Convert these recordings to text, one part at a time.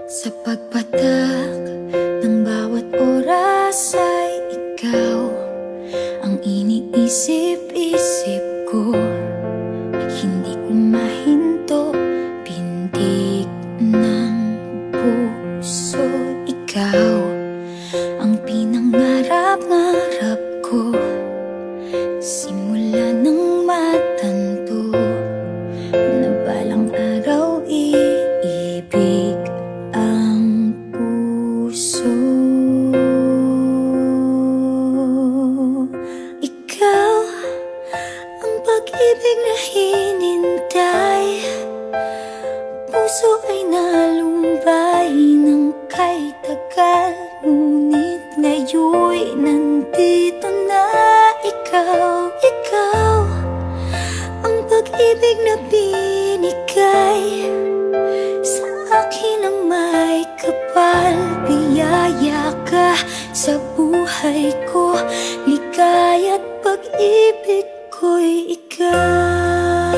Sa pagpatak ng bawat oras ay ikaw ang iniisip-isip ko. Hindi ko mahinto, pintig ng puso. Ikaw ang pinangarap-ngarap ko, simula ng matanto na balang araw iibig ang puso. Ikaw ang pag-ibig na hinintay, puso ay nalumbay ng kay tagal, ngunit ngayon'y nandito na ikaw. Ikaw ang pag-ibig na binigay sa akin ang may kapal. Biyaya ka sa buhay ko, ligaya't pag-ibig ko'y ikaw.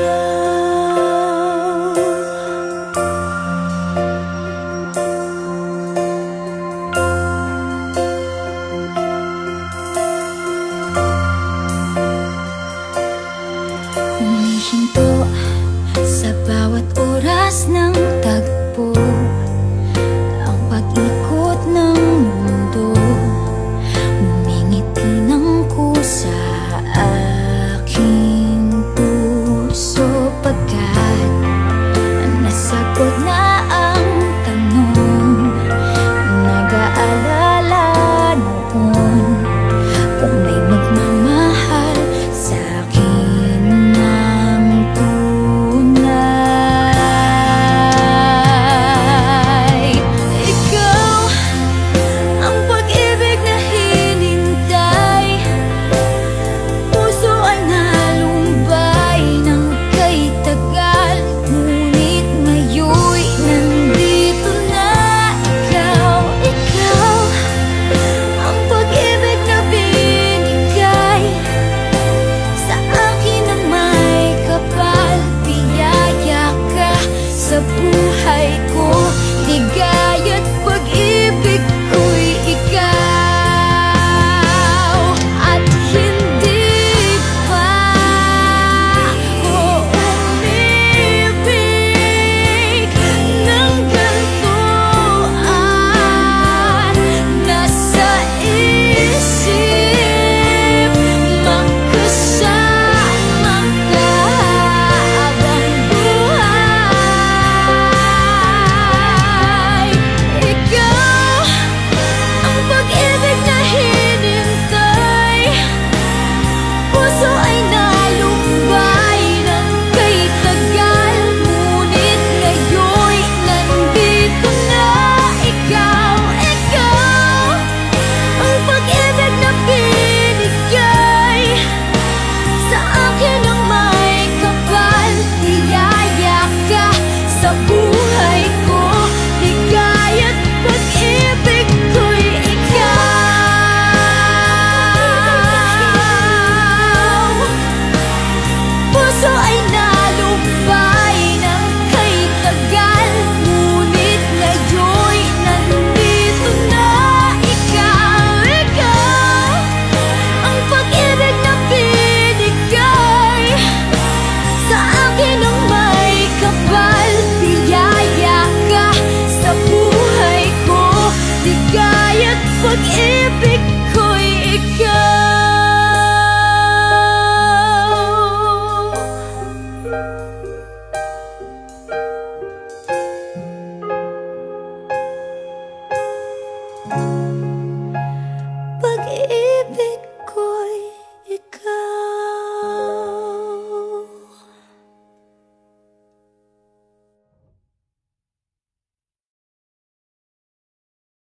Humihinto sa bawat oras ng tagpo, ang pag-ikot ng mundo, ngumingiti ng kusa aking puso. Pagkat nasagot na ang tanong, nag-aalala noon kung may magmamahal sa'kin ng tunay. Ikaw ang pag-ibig na hinintay, puso ay nalumbay ng kay tagal, ngunit ngayon'y nandito na ikaw. Ikaw ang pag-ibig na binigay sa akin ang may kapal. Biyaya ka sa buhay ko, ligaya't pag-ibig ko'y ikaw. At hindi pa ako umibig ng ganito, nasa isip magkasama ka habang buhay. Ikaw ang pag-ibig na hinintay, puso ay nalumbay ng kay tagal, ngunit ngayon'y nandito na ikaw. Ikaw ang pag-ibig na binigay sa akin ang may kapal. Biyaya ka sa buhay ko, ligaya't pag-ibig ko'y ikaw. Puso ay nalumbay ng kay tagal, ngunit ngayon'y nandito na ikaw. Ikaw ang pag-ibig na binigay sa akin ang may kapal. Biyaya ka sa buhay ko, ligaya't pag-ibig ko'y ikaw. Pag-ibig